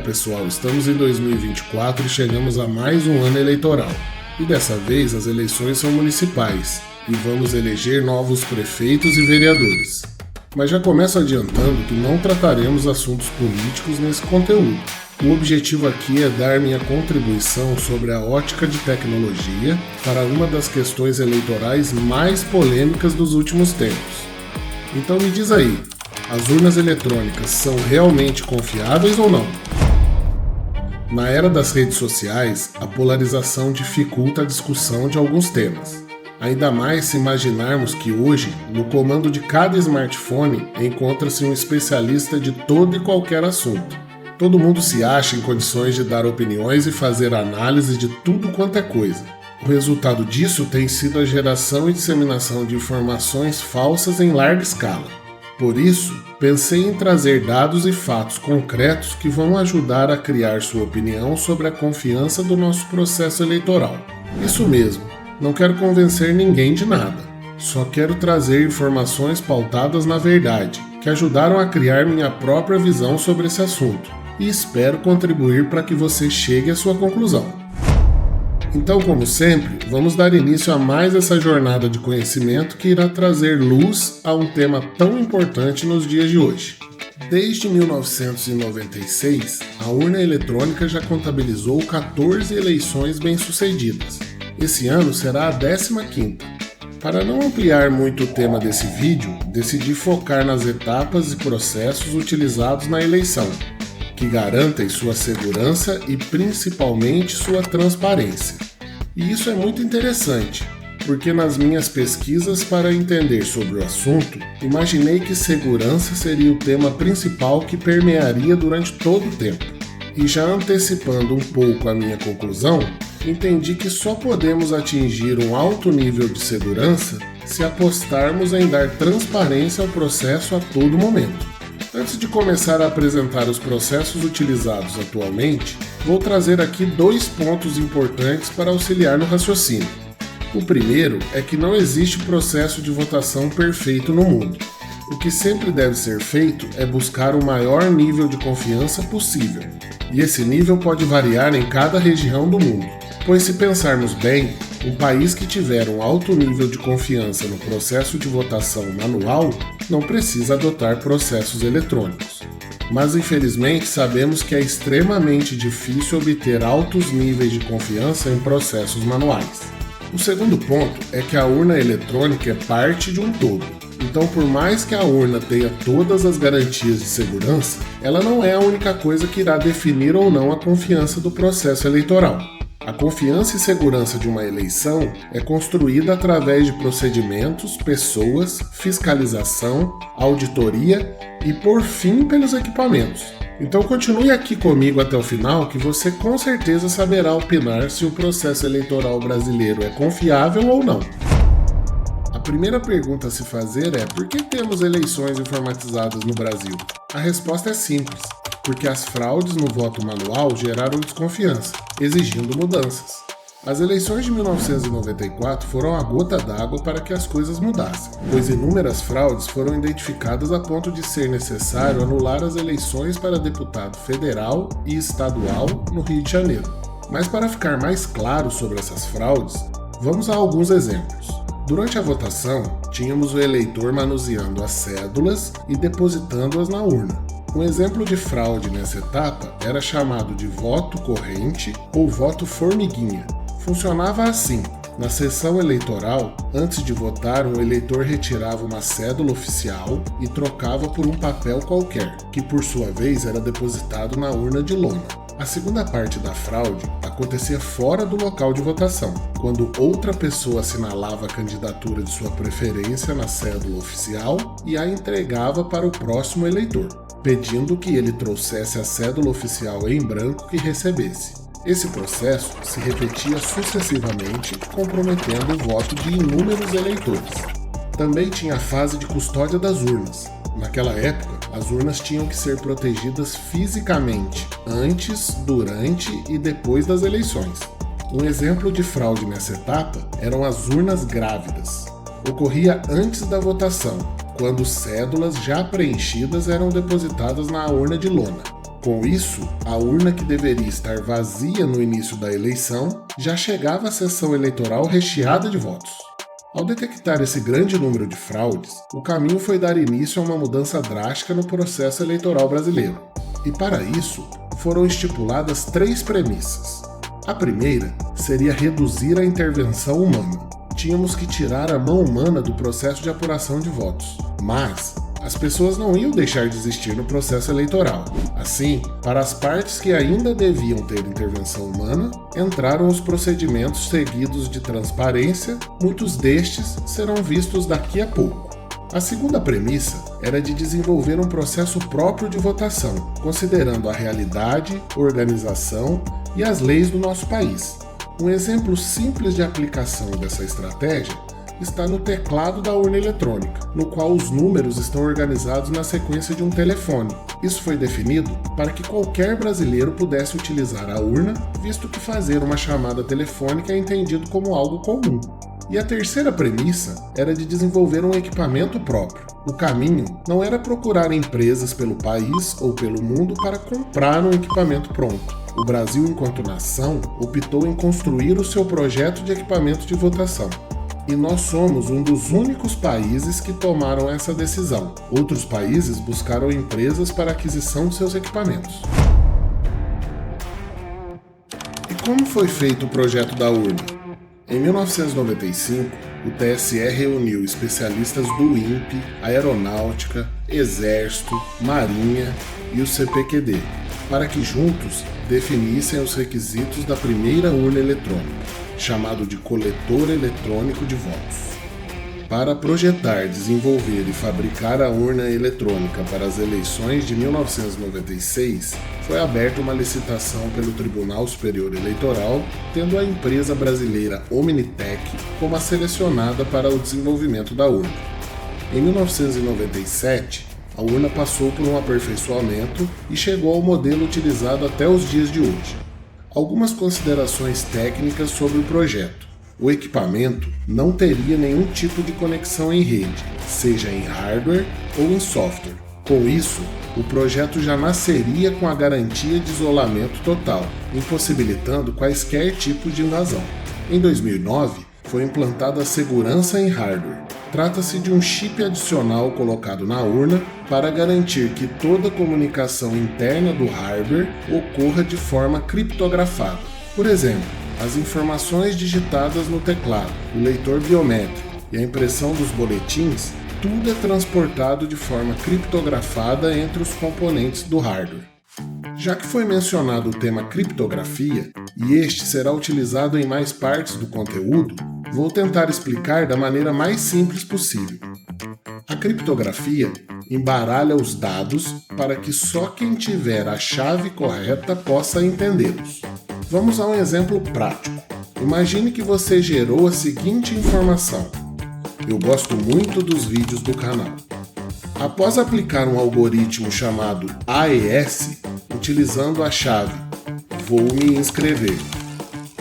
Pessoal, estamos em 2024 e chegamos a mais um ano eleitoral. E dessa vez as eleições são municipais e vamos eleger novos prefeitos e vereadores. Mas já começo adiantando que não trataremos assuntos políticos nesse conteúdo. O objetivo aqui é dar minha contribuição sobre a ótica de tecnologia para uma das questões eleitorais mais polêmicas dos últimos tempos. Então me diz aí, as urnas eletrônicas são realmente confiáveis ou não? Na era das redes sociais, a polarização dificulta a discussão de alguns temas. Ainda mais se imaginarmos que hoje, no comando de cada smartphone, encontra-se um especialista de todo e qualquer assunto. Todo mundo se acha em condições de dar opiniões e fazer análise de tudo quanto é coisa. O resultado disso tem sido a geração e disseminação de informações falsas em larga escala. Por isso, pensei em trazer dados e fatos concretos que vão ajudar a criar sua opinião sobre a confiança do nosso processo eleitoral. Isso mesmo, não quero convencer ninguém de nada. Só quero trazer informações pautadas na verdade, que ajudaram a criar minha própria visão sobre esse assunto, e espero contribuir para que você chegue à sua conclusão. Então, como sempre, vamos dar início a mais essa jornada de conhecimento que irá trazer luz a um tema tão importante nos dias de hoje. Desde 1996, a urna eletrônica já contabilizou 14 eleições bem-sucedidas. Esse ano será a 15ª. Para não ampliar muito o tema desse vídeo, decidi focar nas etapas e processos utilizados na eleição, que garantem sua segurança e principalmente sua transparência. E isso é muito interessante, porque nas minhas pesquisas para entender sobre o assunto, imaginei que segurança seria o tema principal que permearia durante todo o tempo. E já antecipando um pouco a minha conclusão, entendi que só podemos atingir um alto nível de segurança se apostarmos em dar transparência ao processo a todo momento. Antes de começar a apresentar os processos utilizados atualmente, vou trazer aqui 2 pontos importantes para auxiliar no raciocínio. O primeiro é que não existe processo de votação perfeito no mundo. O que sempre deve ser feito é buscar o maior nível de confiança possível. E esse nível pode variar em cada região do mundo. Pois se pensarmos bem, um país que tiver um alto nível de confiança no processo de votação manual não precisa adotar processos eletrônicos. Mas infelizmente sabemos que é extremamente difícil obter altos níveis de confiança em processos manuais. O segundo ponto é que a urna eletrônica é parte de um todo. Então, por mais que a urna tenha todas as garantias de segurança, ela não é a única coisa que irá definir ou não a confiança do processo eleitoral. A confiança e segurança de uma eleição é construída através de procedimentos, pessoas, fiscalização, auditoria e, por fim, pelos equipamentos. Então continue aqui comigo até o final que você com certeza saberá opinar se o processo eleitoral brasileiro é confiável ou não. A primeira pergunta a se fazer é: por que temos eleições informatizadas no Brasil? A resposta é simples. Porque as fraudes no voto manual geraram desconfiança, exigindo mudanças. As eleições de 1994 foram a gota d'água para que as coisas mudassem, pois inúmeras fraudes foram identificadas a ponto de ser necessário anular as eleições para deputado federal e estadual no Rio de Janeiro. Mas para ficar mais claro sobre essas fraudes, vamos a alguns exemplos. Durante a votação, tínhamos o eleitor manuseando as cédulas e depositando-as na urna. Um exemplo de fraude nessa etapa era chamado de voto corrente ou voto formiguinha. Funcionava assim: na sessão eleitoral, antes de votar, o eleitor retirava uma cédula oficial e trocava por um papel qualquer, que por sua vez era depositado na urna de lona. A segunda parte da fraude acontecia fora do local de votação, quando outra pessoa assinalava a candidatura de sua preferência na cédula oficial e a entregava para o próximo eleitor, pedindo que ele trouxesse a cédula oficial em branco que recebesse. Esse processo se repetia sucessivamente, comprometendo o voto de inúmeros eleitores. Também tinha a fase de custódia das urnas. Naquela época, as urnas tinham que ser protegidas fisicamente, antes, durante e depois das eleições. Um exemplo de fraude nessa etapa eram as urnas grávidas. Ocorria antes da votação, quando cédulas já preenchidas eram depositadas na urna de lona. Com isso, a urna que deveria estar vazia no início da eleição já chegava à sessão eleitoral recheada de votos. Ao detectar esse grande número de fraudes, o caminho foi dar início a uma mudança drástica no processo eleitoral brasileiro. E para isso, foram estipuladas 3 premissas. A primeira seria reduzir a intervenção humana. Tínhamos que tirar a mão humana do processo de apuração de votos. Mas as pessoas não iam deixar de existir no processo eleitoral. Assim, para as partes que ainda deviam ter intervenção humana, entraram os procedimentos seguidos de transparência, muitos destes serão vistos daqui a pouco. A segunda premissa era de desenvolver um processo próprio de votação, considerando a realidade, organização e as leis do nosso país. Um exemplo simples de aplicação dessa estratégia está no teclado da urna eletrônica, no qual os números estão organizados na sequência de um telefone. Isso foi definido para que qualquer brasileiro pudesse utilizar a urna, visto que fazer uma chamada telefônica é entendido como algo comum. E a terceira premissa era de desenvolver um equipamento próprio. O caminho não era procurar empresas pelo país ou pelo mundo para comprar um equipamento pronto. O Brasil, enquanto nação, optou em construir o seu projeto de equipamento de votação. E nós somos um dos únicos países que tomaram essa decisão. Outros países buscaram empresas para aquisição de seus equipamentos. E como foi feito o projeto da urna? Em 1995, o TSE reuniu especialistas do INPE, Aeronáutica, Exército, Marinha e o CPQD, para que juntos definissem os requisitos da primeira urna eletrônica, chamado de coletor eletrônico de votos. Para projetar, desenvolver e fabricar a urna eletrônica para as eleições de 1996, foi aberta uma licitação pelo Tribunal Superior Eleitoral, tendo a empresa brasileira Omnitec como a selecionada para o desenvolvimento da urna. Em 1997, a urna passou por um aperfeiçoamento e chegou ao modelo utilizado até os dias de hoje. Algumas considerações técnicas sobre o projeto. O equipamento não teria nenhum tipo de conexão em rede, seja em hardware ou em software. Com isso, o projeto já nasceria com a garantia de isolamento total, impossibilitando quaisquer tipos de invasão. Em 2009, foi implantada a segurança em hardware. Trata-se de um chip adicional colocado na urna para garantir que toda comunicação interna do hardware ocorra de forma criptografada. Por exemplo, as informações digitadas no teclado, o leitor biométrico e a impressão dos boletins, tudo é transportado de forma criptografada entre os componentes do hardware. Já que foi mencionado o tema criptografia, e este será utilizado em mais partes do conteúdo, vou tentar explicar da maneira mais simples possível. A criptografia embaralha os dados para que só quem tiver a chave correta possa entendê-los. Vamos a um exemplo prático. Imagine que você gerou a seguinte informação. Eu gosto muito dos vídeos do canal. Após aplicar um algoritmo chamado AES, utilizando a chave "Vou me inscrever",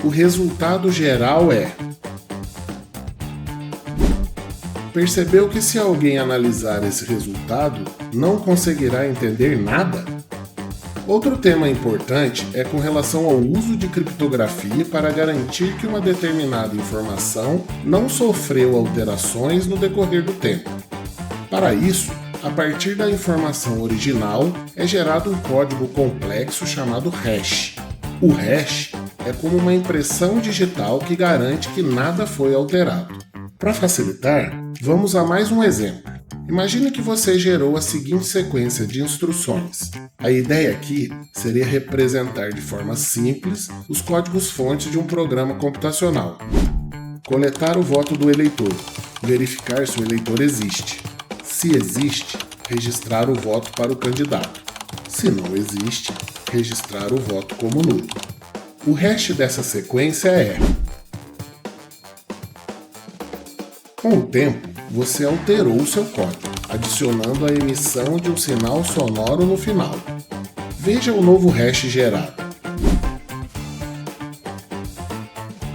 o resultado geral é... Percebeu que se alguém analisar esse resultado, não conseguirá entender nada? Outro tema importante é com relação ao uso de criptografia para garantir que uma determinada informação não sofreu alterações no decorrer do tempo. Para isso, a partir da informação original é gerado um código complexo chamado hash. O hash é como uma impressão digital que garante que nada foi alterado. Para facilitar, vamos a mais um exemplo. Imagine que você gerou a seguinte sequência de instruções. A ideia aqui seria representar de forma simples os códigos-fontes de um programa computacional. Coletar o voto do eleitor, verificar se o eleitor existe. Se existe, registrar o voto para o candidato. Se não existe, registrar o voto como nulo. O hash dessa sequência é... Com o tempo, você alterou o seu código, adicionando a emissão de um sinal sonoro no final. Veja o novo hash gerado.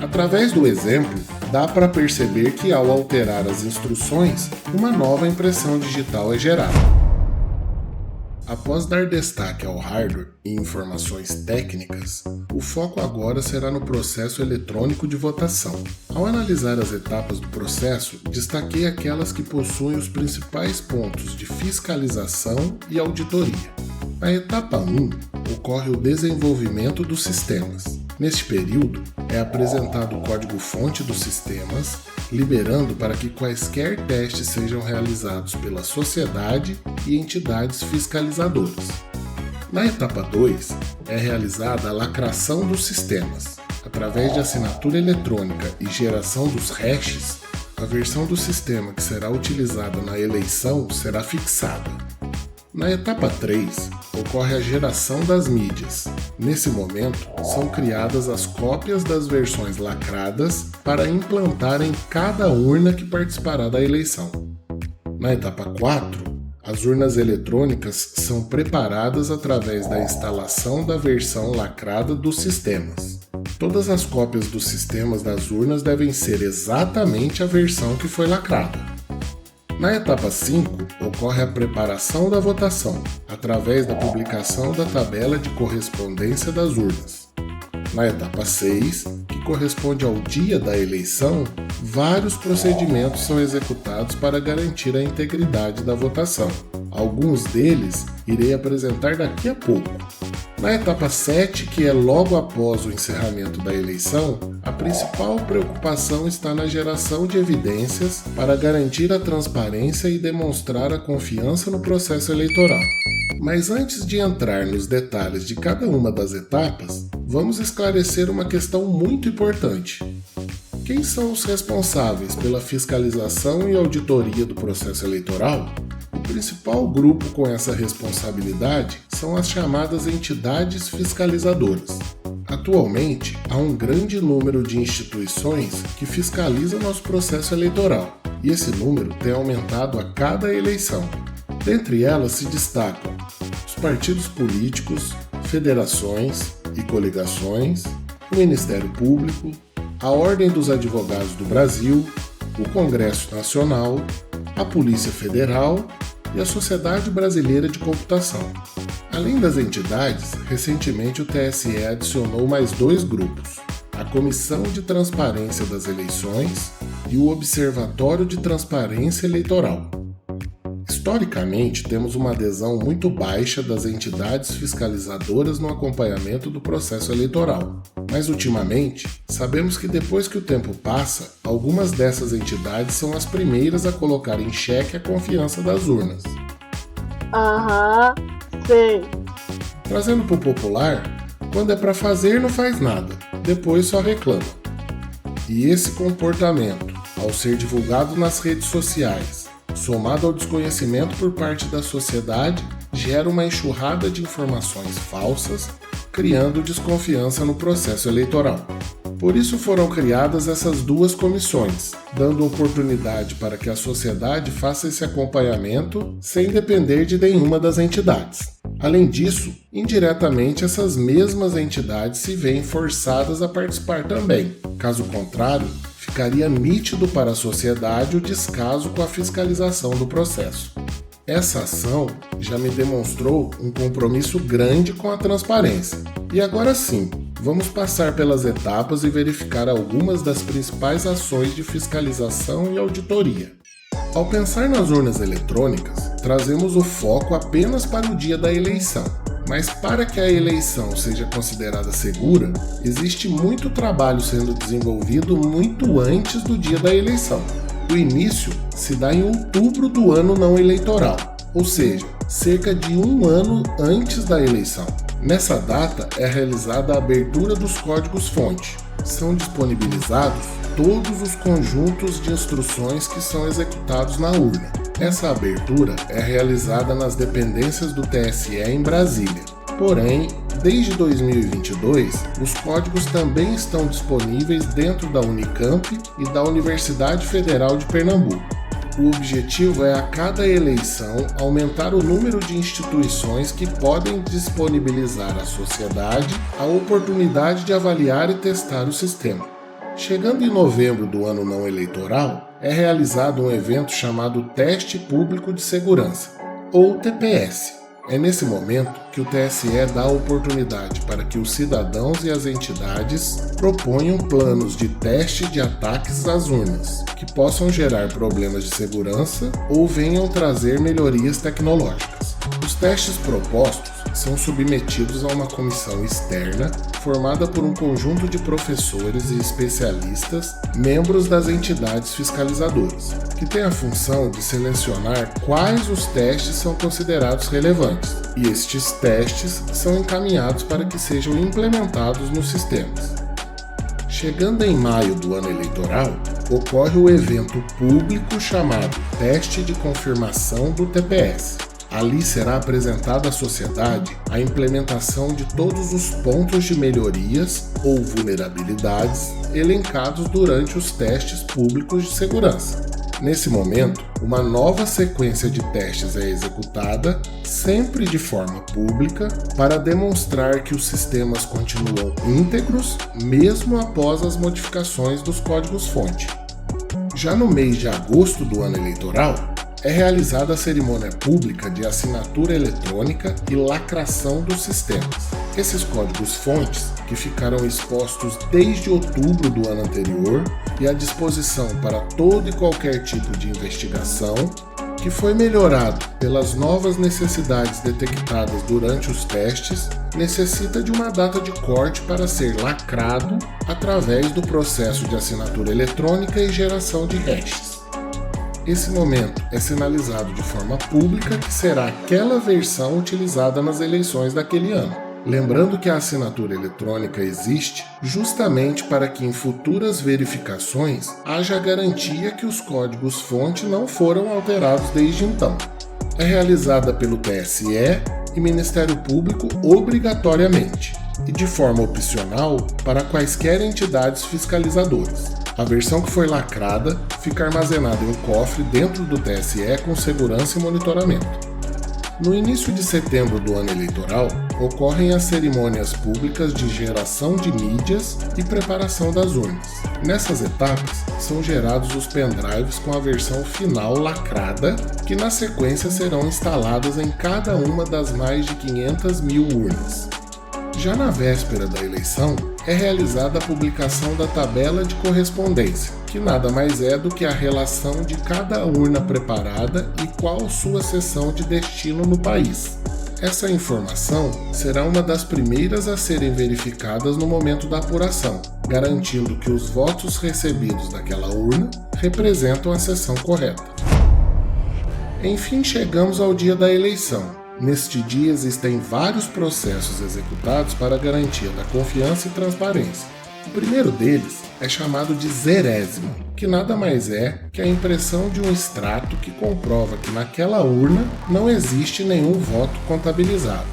Através do exemplo, dá para perceber que ao alterar as instruções, uma nova impressão digital é gerada. Após dar destaque ao hardware e informações técnicas, o foco agora será no processo eletrônico de votação. Ao analisar as etapas do processo, destaquei aquelas que possuem os principais pontos de fiscalização e auditoria. Na etapa 1, ocorre o desenvolvimento dos sistemas. Neste período, é apresentado o código-fonte dos sistemas, liberando para que quaisquer testes sejam realizados pela sociedade e entidades fiscalizadoras. Na etapa 2, é realizada a lacração dos sistemas. Através de assinatura eletrônica e geração dos hashes, a versão do sistema que será utilizada na eleição será fixada. Na etapa 3, ocorre a geração das mídias. Nesse momento, são criadas as cópias das versões lacradas para implantar em cada urna que participará da eleição. Na etapa 4, as urnas eletrônicas são preparadas através da instalação da versão lacrada dos sistemas. Todas as cópias dos sistemas das urnas devem ser exatamente a versão que foi lacrada. Na etapa 5, ocorre a preparação da votação, através da publicação da tabela de correspondência das urnas. Na etapa 6, que corresponde ao dia da eleição, vários procedimentos são executados para garantir a integridade da votação. Alguns deles irei apresentar daqui a pouco. Na etapa 7, que é logo após o encerramento da eleição, a principal preocupação está na geração de evidências para garantir a transparência e demonstrar a confiança no processo eleitoral. Mas antes de entrar nos detalhes de cada uma das etapas, vamos esclarecer uma questão muito importante. Quem são os responsáveis pela fiscalização e auditoria do processo eleitoral? O principal grupo com essa responsabilidade são as chamadas entidades fiscalizadoras. Atualmente, há um grande número de instituições que fiscalizam nosso processo eleitoral, e esse número tem aumentado a cada eleição. Dentre elas se destacam os partidos políticos, federações e coligações, o Ministério Público, a Ordem dos Advogados do Brasil, o Congresso Nacional, a Polícia Federal e a Sociedade Brasileira de Computação. Além das entidades, recentemente o TSE adicionou mais 2 grupos, a Comissão de Transparência das Eleições e o Observatório de Transparência Eleitoral. Historicamente, temos uma adesão muito baixa das entidades fiscalizadoras no acompanhamento do processo eleitoral. Mas ultimamente, sabemos que depois que o tempo passa, algumas dessas entidades são as primeiras a colocar em xeque a confiança das urnas. Sei. Trazendo para o popular, quando é para fazer não faz nada, depois só reclama. E esse comportamento, ao ser divulgado nas redes sociais, somado ao desconhecimento por parte da sociedade, gera uma enxurrada de informações falsas, criando desconfiança no processo eleitoral. Por isso foram criadas essas 2 comissões, dando oportunidade para que a sociedade faça esse acompanhamento sem depender de nenhuma das entidades. Além disso, indiretamente essas mesmas entidades se veem forçadas a participar também. Caso contrário, ficaria nítido para a sociedade o descaso com a fiscalização do processo. Essa ação já me demonstrou um compromisso grande com a transparência. E agora sim, vamos passar pelas etapas e verificar algumas das principais ações de fiscalização e auditoria. Ao pensar nas urnas eletrônicas, trazemos o foco apenas para o dia da eleição. Mas para que a eleição seja considerada segura, existe muito trabalho sendo desenvolvido muito antes do dia da eleição. O início se dá em outubro do ano não eleitoral, ou seja, cerca de 1 ano antes da eleição. Nessa data é realizada a abertura dos códigos-fonte. São disponibilizados todos os conjuntos de instruções que são executados na urna. Essa abertura é realizada nas dependências do TSE em Brasília. Porém, desde 2022, os códigos também estão disponíveis dentro da Unicamp e da Universidade Federal de Pernambuco. O objetivo é, a cada eleição, aumentar o número de instituições que podem disponibilizar à sociedade a oportunidade de avaliar e testar o sistema. Chegando em novembro do ano não eleitoral, é realizado um evento chamado Teste Público de Segurança, ou TPS. É nesse momento que o TSE dá a oportunidade para que os cidadãos e as entidades proponham planos de teste de ataques às urnas, que possam gerar problemas de segurança ou venham trazer melhorias tecnológicas. Os testes propostos são submetidos a uma comissão externa formada por um conjunto de professores e especialistas, membros das entidades fiscalizadoras, que tem a função de selecionar quais os testes são considerados relevantes, e estes testes são encaminhados para que sejam implementados nos sistemas. Chegando em maio do ano eleitoral, ocorre o evento público chamado Teste de Confirmação do TPS. Ali será apresentada à sociedade a implementação de todos os pontos de melhorias ou vulnerabilidades elencados durante os testes públicos de segurança. Nesse momento, uma nova sequência de testes é executada, sempre de forma pública, para demonstrar que os sistemas continuam íntegros mesmo após as modificações dos códigos-fonte. Já no mês de agosto do ano eleitoral, é realizada a cerimônia pública de assinatura eletrônica e lacração dos sistemas. Esses códigos-fontes, que ficaram expostos desde outubro do ano anterior e à disposição para todo e qualquer tipo de investigação, que foi melhorado pelas novas necessidades detectadas durante os testes, necessita de uma data de corte para ser lacrado através do processo de assinatura eletrônica e geração de hashes. Esse momento é sinalizado de forma pública que será aquela versão utilizada nas eleições daquele ano. Lembrando que a assinatura eletrônica existe justamente para que em futuras verificações haja garantia que os códigos-fonte não foram alterados desde então. É realizada pelo TSE e Ministério Público obrigatoriamente e de forma opcional para quaisquer entidades fiscalizadoras. A versão que foi lacrada fica armazenada em um cofre dentro do TSE com segurança e monitoramento. No início de setembro do ano eleitoral, ocorrem as cerimônias públicas de geração de mídias e preparação das urnas. Nessas etapas, são gerados os pendrives com a versão final lacrada, que na sequência serão instaladas em cada uma das mais de 500 mil urnas. Já na véspera da eleição, é realizada a publicação da tabela de correspondência, que nada mais é do que a relação de cada urna preparada e qual sua seção de destino no país. Essa informação será uma das primeiras a serem verificadas no momento da apuração, garantindo que os votos recebidos daquela urna representam a seção correta. Enfim, chegamos ao dia da eleição. Neste dia existem vários processos executados para a garantia da confiança e transparência. O primeiro deles é chamado de zerésimo, que nada mais é que a impressão de um extrato que comprova que naquela urna não existe nenhum voto contabilizado.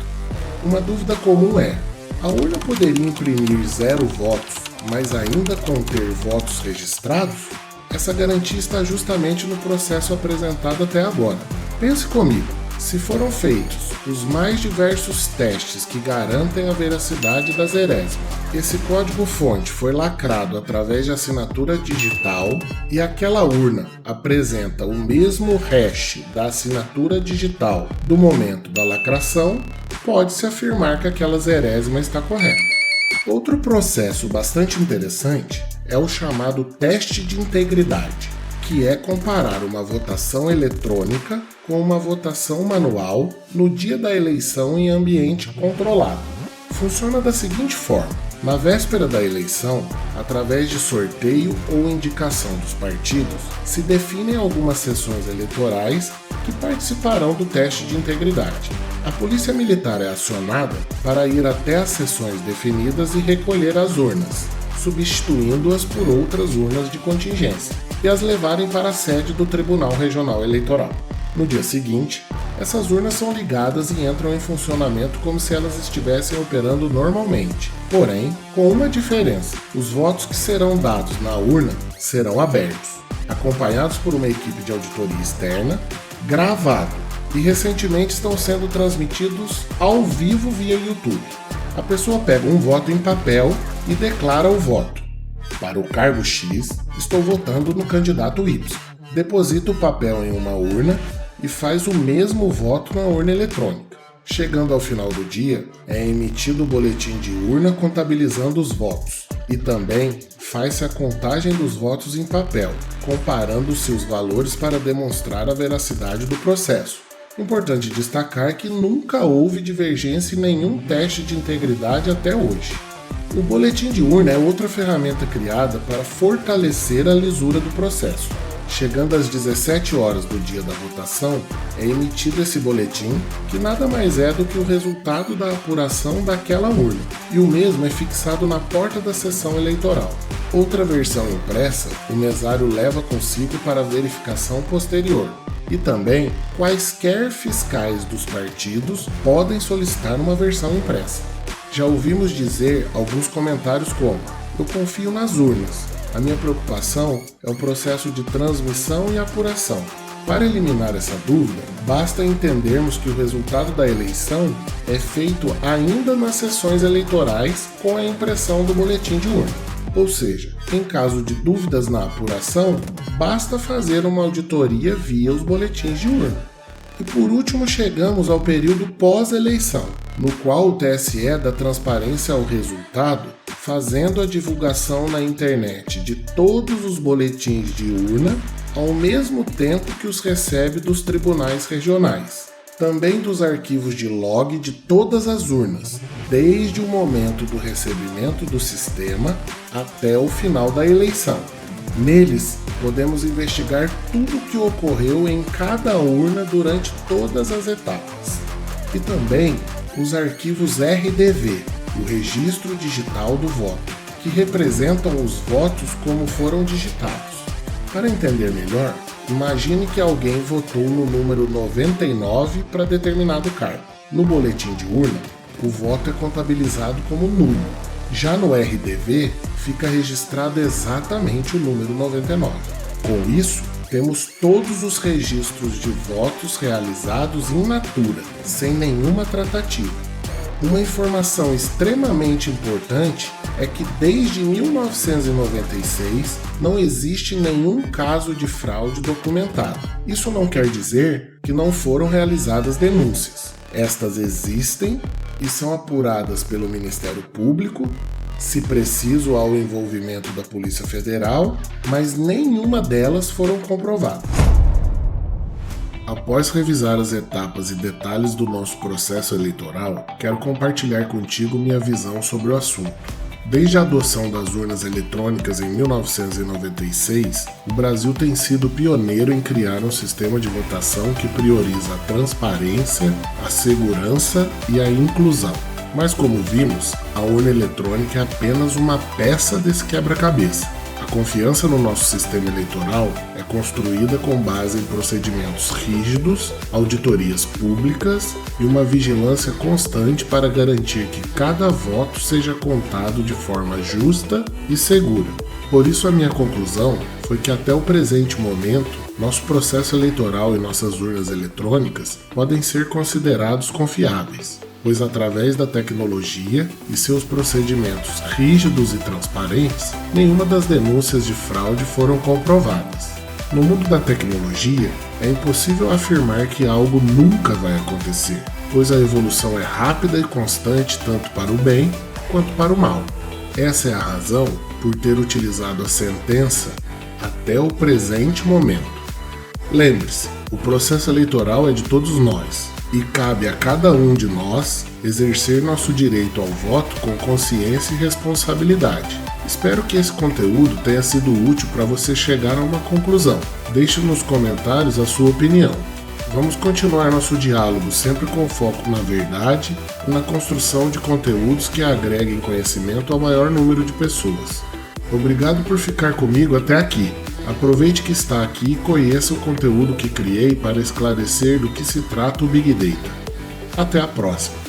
Uma dúvida comum é: a urna poderia imprimir 0 votos, mas ainda conter votos registrados? Essa garantia está justamente no processo apresentado até agora. Pense comigo. Se foram feitos os mais diversos testes que garantem a veracidade da zerésima, esse código-fonte foi lacrado através de assinatura digital e aquela urna apresenta o mesmo hash da assinatura digital do momento da lacração, pode-se afirmar que aquela zerésima está correta. Outro processo bastante interessante é o chamado teste de integridade, que é comparar uma votação eletrônica com uma votação manual no dia da eleição em ambiente controlado. Funciona da seguinte forma: na véspera da eleição, através de sorteio ou indicação dos partidos, se definem algumas sessões eleitorais que participarão do teste de integridade. A Polícia Militar é acionada para ir até as sessões definidas e recolher as urnas, substituindo-as por outras urnas de contingência, e as levarem para a sede do Tribunal Regional Eleitoral. No dia seguinte, essas urnas são ligadas e entram em funcionamento como se elas estivessem operando normalmente. Porém, com uma diferença: os votos que serão dados na urna serão abertos, acompanhados por uma equipe de auditoria externa, gravado, e recentemente estão sendo transmitidos ao vivo via YouTube. A pessoa pega um voto em papel e declara o voto. Para o cargo X, estou votando no candidato Y. Deposita o papel em uma urna e faz o mesmo voto na urna eletrônica. Chegando ao final do dia, é emitido o boletim de urna contabilizando os votos e também faz-se a contagem dos votos em papel, comparando-se os valores para demonstrar a veracidade do processo. Importante destacar que nunca houve divergência em nenhum teste de integridade até hoje. O boletim de urna é outra ferramenta criada para fortalecer a lisura do processo. Chegando às 17 horas do dia da votação, é emitido esse boletim, que nada mais é do que o resultado da apuração daquela urna, e o mesmo é fixado na porta da sessão eleitoral. Outra versão impressa, o mesário leva consigo para verificação posterior. E também, quaisquer fiscais dos partidos podem solicitar uma versão impressa. Já ouvimos dizer alguns comentários como: "Eu confio nas urnas. A minha preocupação é o processo de transmissão e apuração." Para eliminar essa dúvida, basta entendermos que o resultado da eleição é feito ainda nas sessões eleitorais com a impressão do boletim de urna. Ou seja, em caso de dúvidas na apuração, basta fazer uma auditoria via os boletins de urna. E por último, chegamos ao período pós-eleição, no qual o TSE dá transparência ao resultado, fazendo a divulgação na internet de todos os boletins de urna, ao mesmo tempo que os recebe dos tribunais regionais. Também dos arquivos de log de todas as urnas, desde o momento do recebimento do sistema até o final da eleição. Neles, podemos investigar tudo o que ocorreu em cada urna durante todas as etapas. E também os arquivos RDV, o Registro Digital do Voto, que representam os votos como foram digitados. Para entender melhor, imagine que alguém votou no número 99 para determinado cargo. No boletim de urna, o voto é contabilizado como nulo. Já no RDV, fica registrado exatamente o número 99. Com isso, temos todos os registros de votos realizados in natura, sem nenhuma tratativa. Uma informação extremamente importante é que desde 1996 não existe nenhum caso de fraude documentado. Isso não quer dizer que não foram realizadas denúncias. Estas existem e são apuradas pelo Ministério Público, se preciso ao envolvimento da Polícia Federal, mas nenhuma delas foram comprovadas. Após revisar as etapas e detalhes do nosso processo eleitoral, quero compartilhar contigo minha visão sobre o assunto. Desde a adoção das urnas eletrônicas em 1996, o Brasil tem sido pioneiro em criar um sistema de votação que prioriza a transparência, a segurança e a inclusão. Mas como vimos, a urna eletrônica é apenas uma peça desse quebra-cabeça. A confiança no nosso sistema eleitoral é construída com base em procedimentos rígidos, auditorias públicas e uma vigilância constante para garantir que cada voto seja contado de forma justa e segura. Por isso, a minha conclusão foi que até o presente momento, nosso processo eleitoral e nossas urnas eletrônicas podem ser considerados confiáveis, pois através da tecnologia e seus procedimentos rígidos e transparentes, nenhuma das denúncias de fraude foram comprovadas. No mundo da tecnologia, é impossível afirmar que algo nunca vai acontecer, pois a evolução é rápida e constante tanto para o bem quanto para o mal. Essa é a razão por ter utilizado a sentença até o presente momento. Lembre-se, o processo eleitoral é de todos nós, e cabe a cada um de nós exercer nosso direito ao voto com consciência e responsabilidade. Espero que esse conteúdo tenha sido útil para você chegar a uma conclusão. Deixe nos comentários a sua opinião. Vamos continuar nosso diálogo sempre com foco na verdade e na construção de conteúdos que agreguem conhecimento ao maior número de pessoas. Obrigado por ficar comigo até aqui. Aproveite que está aqui e conheça o conteúdo que criei para esclarecer do que se trata o Big Data. Até a próxima!